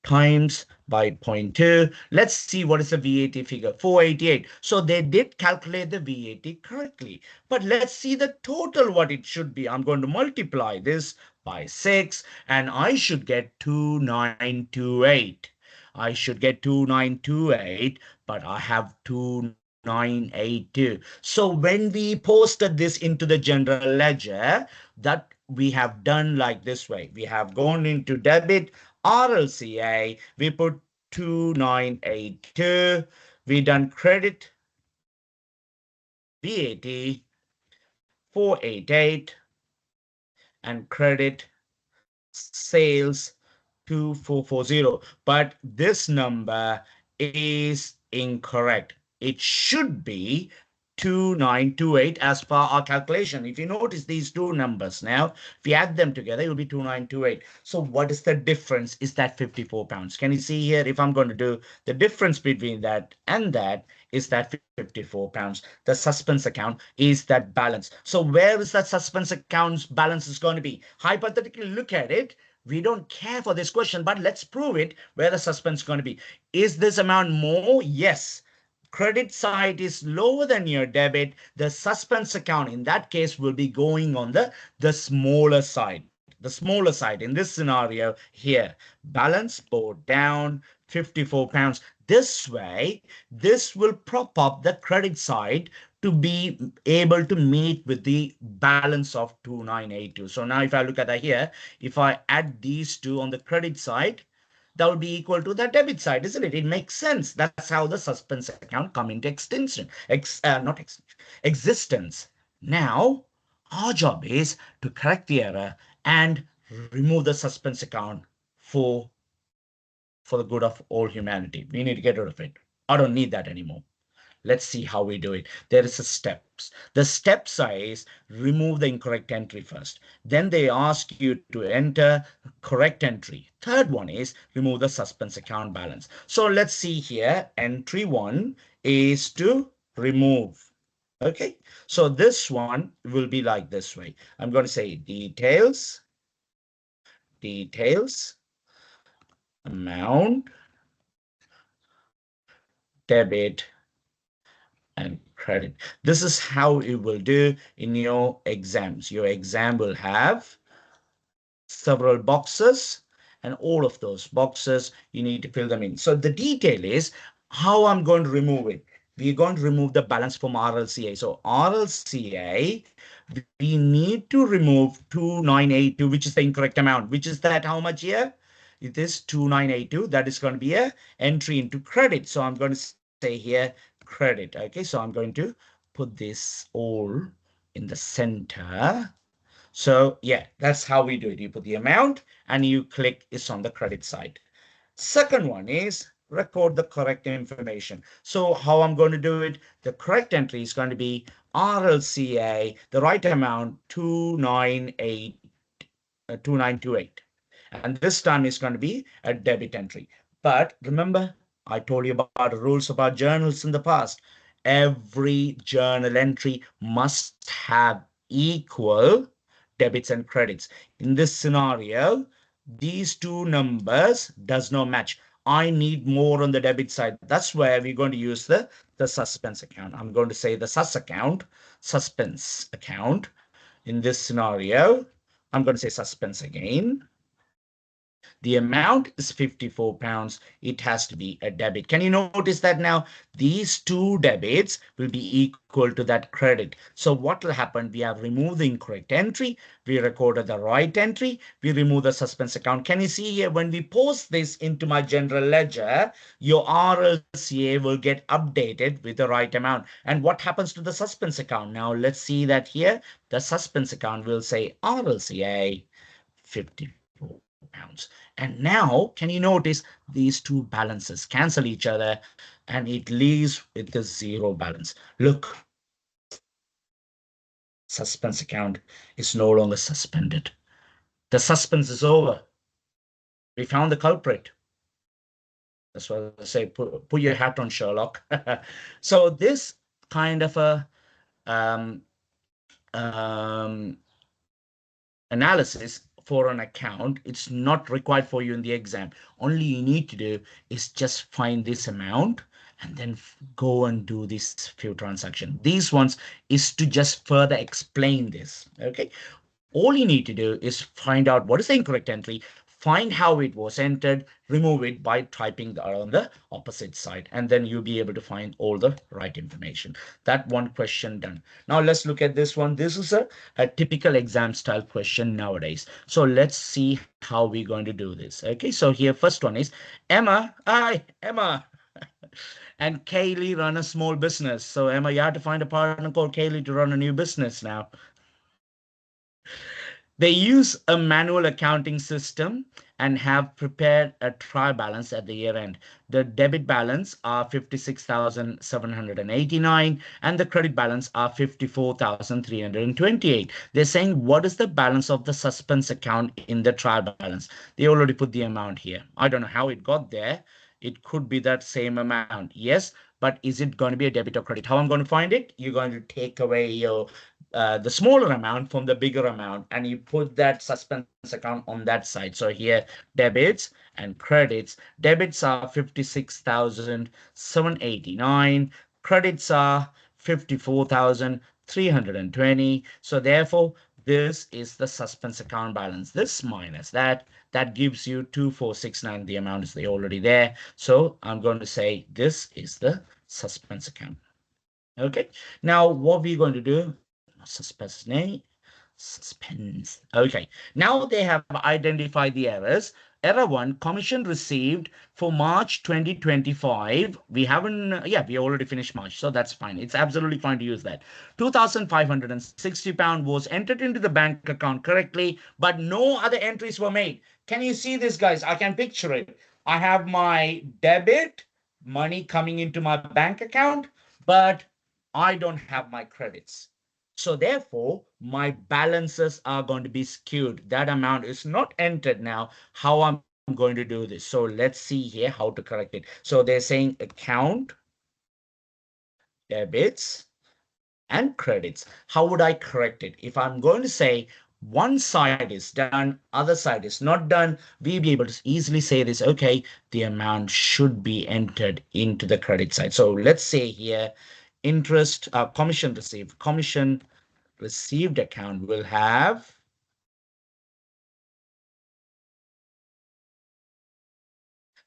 times by 0.2. Let's see what is the VAT figure, 488. So they did calculate the VAT correctly. But let's see the total, what it should be. I'm going to multiply this by 6, and I should get 2928. I should get 2928, but I have 2982. So when we posted this into the general ledger, that we have done like this way. We have gone into debit, RLCA, we put 2982, we done credit, VAT, 488, and credit sales 2440. But this number is incorrect. It should be 2928 as per our calculation. If you notice these two numbers now, if you add them together, it will be 2928. So what is the difference? Is that £54? Can you see here? If I'm going to do the difference between that and that, is that £54. The suspense account is that balance. So where is that suspense account's balance is going to be? Hypothetically, look at it. We don't care for this question, but let's prove it where the suspense is going to be. Is this amount more? Yes. Credit side is lower than your debit. The suspense account in that case will be going on the smaller side. The smaller side in this scenario here. Balance go down £54. This way, this will prop up the credit side to be able to meet with the balance of 2982. So now if I look at that here, if I add these two on the credit side, that will be equal to the debit side, isn't it? It makes sense. That's how the suspense account come into existence. Now, our job is to correct the error and remove the suspense account for the good of all humanity. We need to get rid of it. I don't need that anymore. Let's see how we do it. There is a steps. The steps is remove the incorrect entry first. Then they ask you to enter correct entry. Third one is remove the suspense account balance. So let's see here. Entry 1 is to remove. Okay. So this one will be like this way. I'm going to say details, amount, debit, and credit. This is how it will do in your exams. Your exam will have several boxes, and all of those boxes, you need to fill them in. So the detail is how I'm going to remove it. We're going to remove the balance from RLCA. So RLCA, we need to remove 2982, which is the incorrect amount. Which is that how much here? It is 2982. That is going to be a entry into credit. So I'm going to say here credit. Okay, so I'm going to put this all in the center. So yeah, that's how we do it. You put the amount and you click it's on the credit side. Second one is record the correct information. So how I'm going to do it, the correct entry is going to be RLCA, the right amount 2928. And this time is going to be a debit entry. But remember, I told you about the rules about journals in the past. Every journal entry must have equal debits and credits. In this scenario, these two numbers does not match. I need more on the debit side. That's where we're going to use the suspense account. I'm going to say the suspense account. In this scenario, I'm going to say suspense again. The amount is £54. It has to be a debit. Can you notice that now? These two debits will be equal to that credit. So what will happen? We have removed the incorrect entry. We recorded the right entry. We remove the suspense account. Can you see here when we post this into my general ledger, your RLCA will get updated with the right amount. And what happens to the suspense account? Now let's see that here. The suspense account will say RLCA 54 pounds. And now, can you notice these two balances cancel each other and it leaves with the zero balance? Look, suspense account is no longer suspended. The suspense is over. We found the culprit. That's what I say, put your hat on, Sherlock. So this kind of a um, um, analysis for an account, it's not required for you in the exam. Only you need to do is just find this amount and then go and do these few transactions. These ones is to just further explain this. Okay, all you need to do is find out what is the incorrect entry, find how it was entered, remove it by typing on the opposite side, and then you'll be able to find all the right information. That one question done. Now let's look at this one. This is a typical exam style question nowadays. So let's see how we're going to do this. Okay, so here first one is Emma and Kaylee run a small business. So Emma, you have to find a partner called Kaylee to run a new business now. They use a manual accounting system and have prepared a trial balance at the year end. The debit balance are 56,789 and the credit balance are 54,328. They're saying what is the balance of the suspense account in the trial balance? They already put the amount here. I don't know how it got there. It could be that same amount. Yes, but is it going to be a debit or credit? How I'm going to find it? You're going to take away your the smaller amount from the bigger amount and you put that suspense account on that side. So here debits and credits. Debits are 56,789. Credits are 54,320. So therefore this is the suspense account balance. This minus that gives you 2469. The amount is already there. So I'm going to say this is the suspense account. Okay, now what we're going to do, suspense name, suspense. Okay, now they have identified the errors. Error one, commission received for March 2025. We haven't, yeah, we already finished March, so that's fine. It's absolutely fine to use that. £2,560 was entered into the bank account correctly, but no other entries were made. Can you see this, guys? I can picture it. I have my debit money coming into my bank account, but I don't have my credits. So therefore, my balances are going to be skewed. That amount is not entered now. How I'm going to do this? So let's see here how to correct it. So they're saying account, debits, and credits. How would I correct it? If I'm going to say one side is done, other side is not done, we'll be able to easily say this, okay, the amount should be entered into the credit side. So let's say here, interest, commission received account will have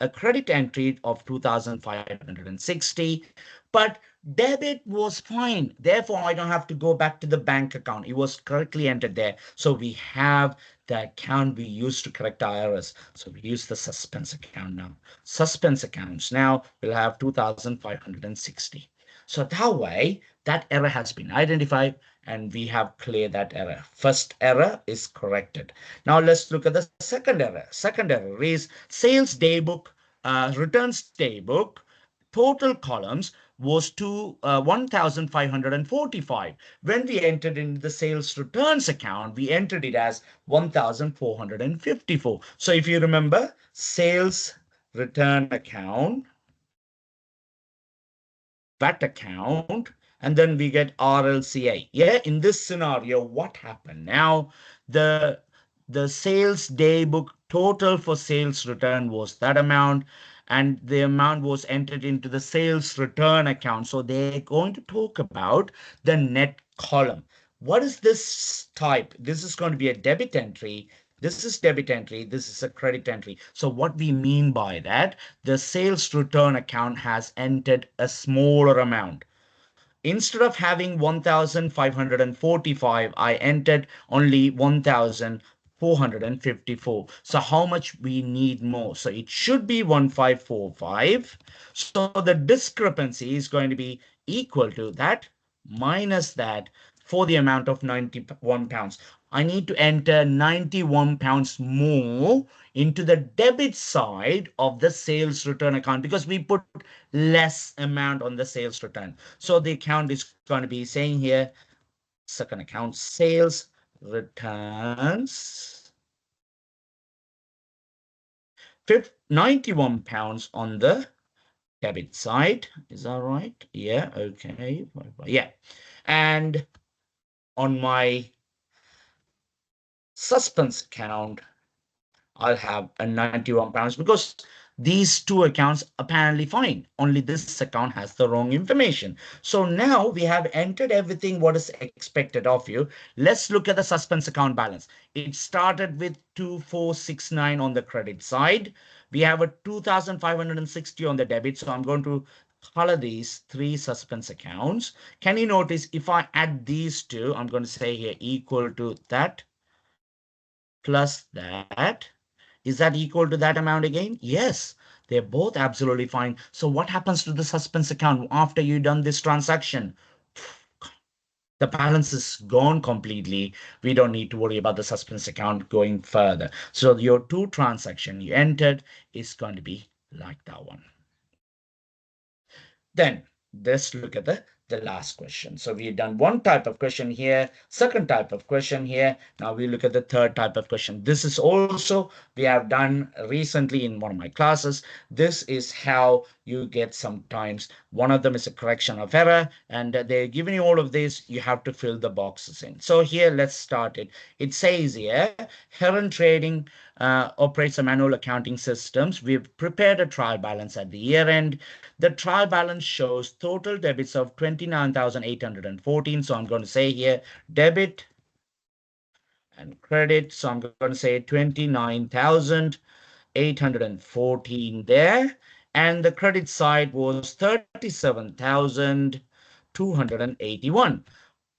a credit entry of 2,560, but debit was fine. Therefore, I don't have to go back to the bank account. It was correctly entered there. So we have the account we used to correct our errors. So we use the suspense account now. Suspense accounts now will have 2,560. So that way, that error has been identified and we have cleared that error. First error is corrected. Now let's look at the second error. Second error is sales daybook returns daybook, total columns was to 1,545. When we entered in the sales returns account, we entered it as 1,454. So if you remember, sales return account, VAT account, and then we get RLCA. Yeah, in this scenario, what happened? Now, the sales day book total for sales return was that amount, and the amount was entered into the sales return account. So they're going to talk about the net column. What is this type? This is going to be a debit entry. This is debit entry. This is a credit entry. So what we mean by that, the sales return account has entered a smaller amount. Instead of having 1,545, I entered only 1,454. So how much we need more? So it should be 1,545. So the discrepancy is going to be equal to that minus that for the amount of 91 pounds. I need to enter 91 pounds more into the debit side of the sales return account because we put less amount on the sales return. So the account is going to be saying here, second account, sales returns, 91 pounds on the debit side. Is that right? Yeah, okay. Yeah. And on my suspense account, I'll have a 91 pounds because these two accounts apparently fine. Only this account has the wrong information. So now we have entered everything what is expected of you. Let's look at the suspense account balance. It started with 2,469 on the credit side. We have a 2,560 on the debit. So I'm going to color these three suspense accounts. Can you notice if I add these two, I'm going to say here equal to that plus that. Is that equal to that amount again? Yes, they're both absolutely fine. So what happens to the suspense account after you've done this transaction? The balance is gone completely. We don't need to worry about the suspense account going further. So your two transaction you entered is going to be like that one. Then let's look at the last question. So we've done one type of question here, second type of question here. Now we look at the third type of question. This is also we have done recently in one of my classes. This is how you get sometimes one of them is a correction of error, and they're giving you all of this. You have to fill the boxes in. So here, let's start it. It says here, Heron Trading operates a manual accounting systems. We've prepared a trial balance at the year end. The trial balance shows total debits of 29,814. So I'm going to say here debit and credit. So I'm going to say 29,814 there. And the credit side was 37,281.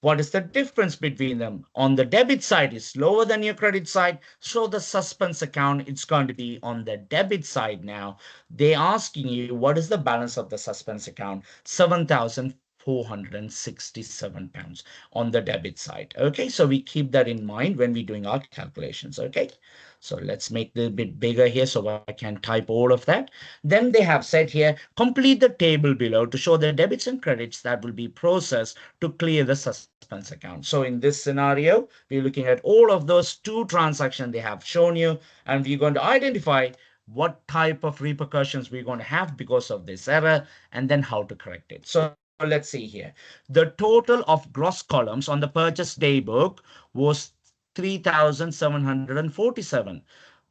What is the difference between them? On the debit side is lower than your credit side. So the suspense account, it's going to be on the debit side now. They're asking you, what is the balance of the suspense account? 7,467 pounds on the debit side. Okay, so we keep that in mind when we're doing our calculations. Okay, so let's make it a bit bigger here so I can type all of that. Then they have said here, complete the table below to show the debits and credits that will be processed to clear the suspense account. So in this scenario, we're looking at all of those two transactions they have shown you, and we're going to identify what type of repercussions we're going to have because of this error, and then how to correct it. So let's see here. The total of gross columns on the purchase day book was 3,747.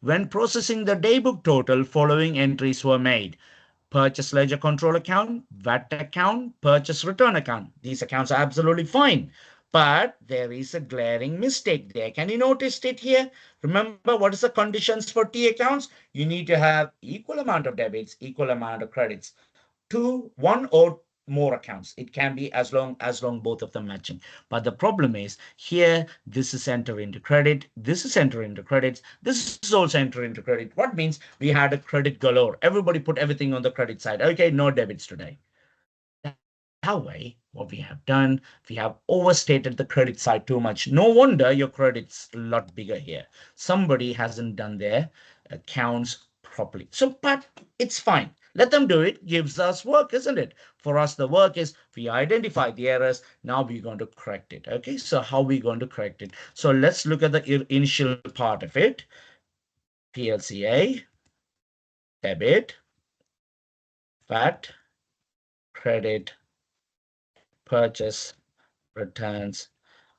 When processing the daybook total, following entries were made. Purchase ledger control account, VAT account, purchase return account. These accounts are absolutely fine. But there is a glaring mistake there. Can you notice it here? Remember, what is the conditions for T accounts? You need to have equal amount of debits, equal amount of credits. One or more accounts. It can be as long both of them matching. But the problem is here, this is enter into credit, this is enter into credits, this is also enter into credit. What means we had a credit galore. Everybody put everything on the credit side. Okay, no debits today. That way, what we have done, we have overstated the credit side too much. No wonder your credit's a lot bigger here. Somebody hasn't done their accounts properly. So, but it's fine. Let them do it. Gives us work, isn't it? For us, the work is we identify the errors. Now we're going to correct it. Okay, so how we going to correct it? So let's look at the initial part of it. PLCA, debit, VAT, credit, purchase, returns,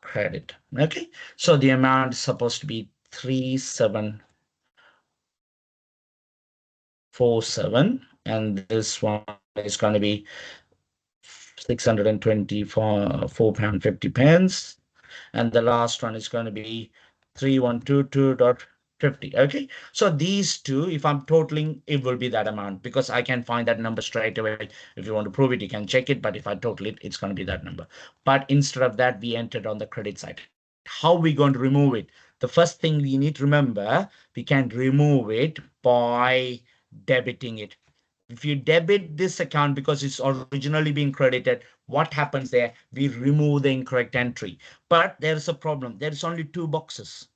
credit. Okay, so the amount is supposed to be 3747, and this one is going to be £624.50, and the last one is going to be 3122.50. Okay, so these two, if I'm totaling, it will be that amount, because I can find that number straight away. If you want to prove it, you can check it, but if I total it, it's going to be that number. But instead of that, we entered on the credit side. How are we going to remove it? The first thing we need to remember, we can remove it by debiting it. If you debit this account because it's originally being credited, what happens there? We remove the incorrect entry. But there's a problem. There's only two boxes.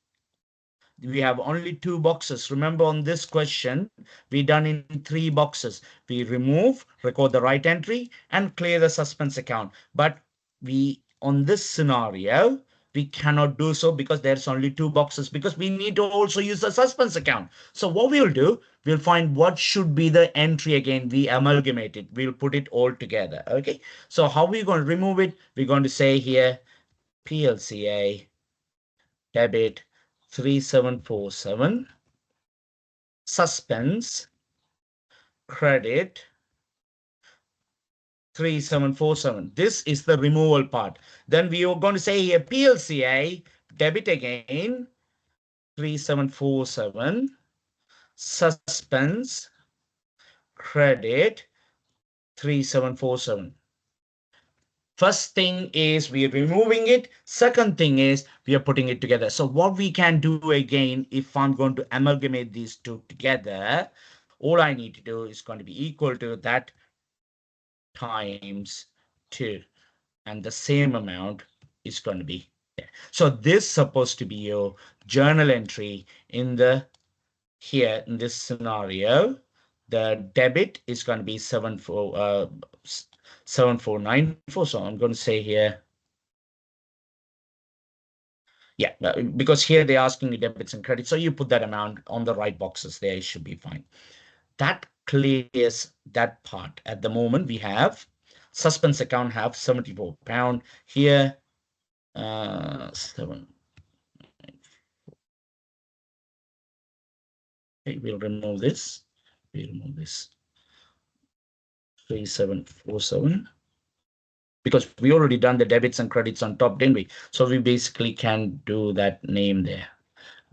We have only two boxes. Remember, on this question, we done in three boxes. We remove, record the right entry, and clear the suspense account. But we, on this scenario, we cannot do so because there's only two boxes, because we need to also use the suspense account. So what we'll do, we'll find what should be the entry again. We amalgamate it. We'll put it all together. Okay. So how are we going to remove it? We're going to say here, PLCA debit 3747, suspense credit 3747. This is the removal part. Then we are going to say here PLCA debit again 3747, suspense credit 3747. First thing is we are removing it. Second thing is we are putting it together. So what we can do again, if I'm going to amalgamate these two together, all I need to do is going to be equal to that times 2. And the same amount is going to be there. So this is supposed to be your journal entry in the here in this scenario. The debit is going to be 7494. So I'm going to say here, yeah, because here they're asking you debits and credits. So you put that amount on the right boxes there, it should be fine. That clears that part. At the moment, we have suspense account have £74 here. 7. Okay, we'll remove this. We'll remove this. 3747. Because we already done the debits and credits on top, didn't we? So we basically can do that name there.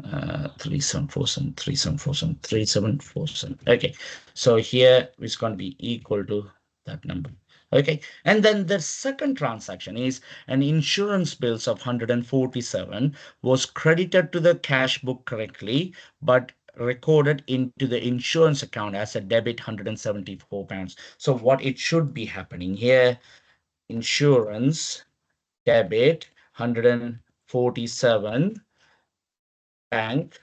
3747, 3747, 3747. Okay, so here it's going to be equal to that number. Okay, and then the second transaction is an insurance bills of 147 was credited to the cash book correctly, but recorded into the insurance account as a debit £174. So what it should be happening here, insurance debit 147, bank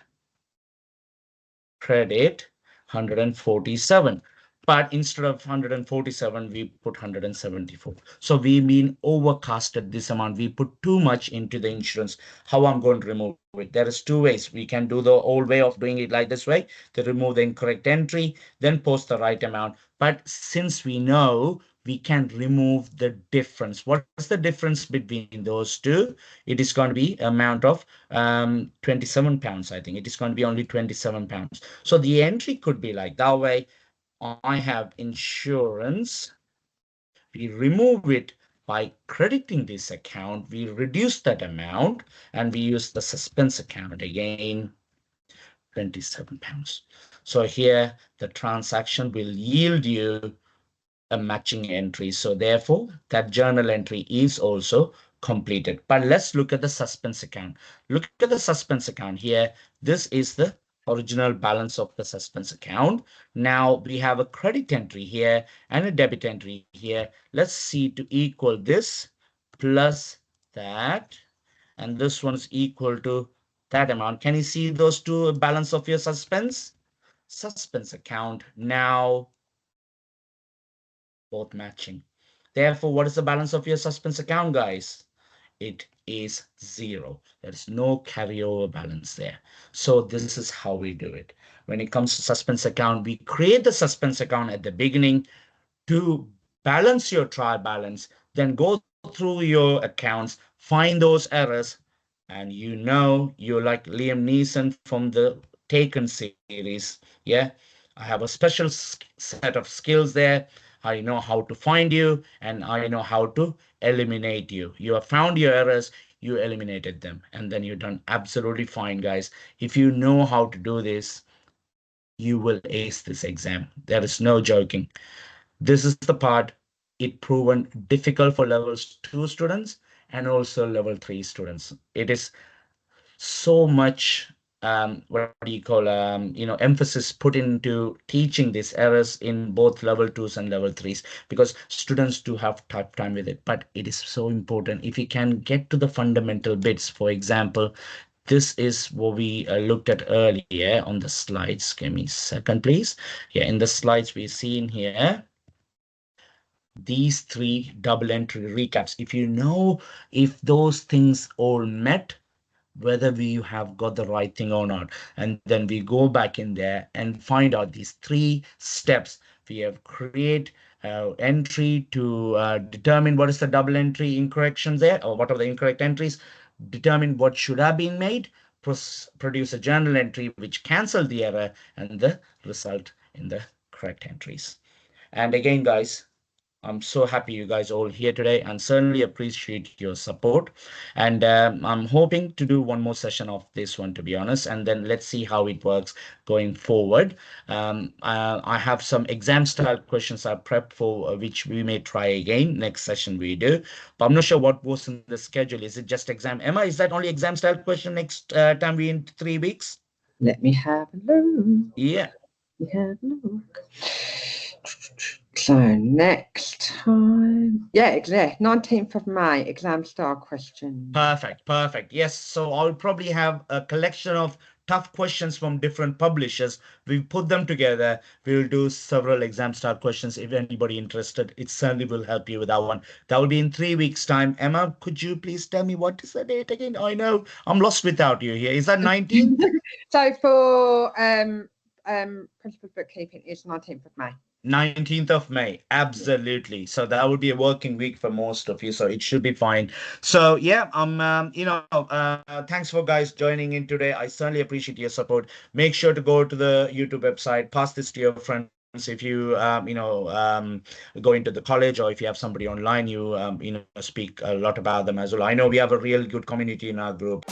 credit 147, but instead of 147 we put 174. So we mean overcasted this amount. We put too much into the insurance. How I'm going to remove it? There is two ways. We can do the old way of doing it like this way, to remove the incorrect entry, then post the right amount. But since we know, we can remove the difference. What's the difference between those two? It is going to be amount of £27. I think it is going to be only £27. So the entry could be like that way. I have insurance. We remove it by crediting this account. We reduce that amount and we use the suspense account again, £27. So here the transaction will yield you a matching entry. So therefore, that journal entry is also completed. But let's look at the suspense account. Look at the suspense account here. This is the original balance of the suspense account. Now we have a credit entry here and a debit entry here. Let's see to equal this plus that. And this one is equal to that amount. Can you see those two balance of your suspense? suspense account. Now both matching. Therefore, what is the balance of your suspense account, guys? It is 0. There is no carryover balance there. So this is how we do it. When it comes to suspense account, we create the suspense account at the beginning to balance your trial balance, then go through your accounts, find those errors, and you're like Liam Neeson from the Taken series. Yeah, I have a special set of skills there. I know how to find you, and I know how to eliminate you. You have found your errors, you eliminated them, and then you're done absolutely fine, guys. If you know how to do this, you will ace this exam. There is no joking. This is the part it proven difficult for levels 2 students and also level 3 students. It is so much what do you call emphasis put into teaching these errors in both level 2s and level 3s, because students do have tough time with it, but it is so important if you can get to the fundamental bits. For example, this is what we looked at earlier on the slides. Give me a second, please. Yeah, in the slides we've seen here these 3 double entry recaps. If you know if those things all met, whether we have got the right thing or not, and then we go back in there and find out these 3 steps. We have create entry to determine what is the double entry incorrections there, or what are the incorrect entries, determine what should have been made, produce a journal entry which cancel the error, and the result in the correct entries. And again, guys, I'm so happy you guys all here today and certainly appreciate your support. And I'm hoping to do one more session of this one, to be honest, and then let's see how it works going forward. I have some exam style questions I prepped for, which we may try again next session we do. But I'm not sure what was in the schedule. Is it just exam? Emma, is that only exam style question next time we in 3 weeks? Let me have a look. Yeah. Let me have a look. So next time, yeah, 19th of May, exam style questions. Perfect, perfect. Yes, so I'll probably have a collection of tough questions from different publishers. We put them together. We'll do several exam style questions. If anybody interested, it certainly will help you with that one. That will be in 3 weeks' time. Emma, could you please tell me what is the date again? I know I'm lost without you here. Is that 19th? So for principal bookkeeping, it's 19th of May. 19th of May. Absolutely. So that would be a working week for most of you. So it should be fine. So yeah, thanks for guys joining in today. I certainly appreciate your support. Make sure to go to the YouTube website, pass this to your friends. If you go into the college, or if you have somebody online, you speak a lot about them as well. I know we have a real good community in our group.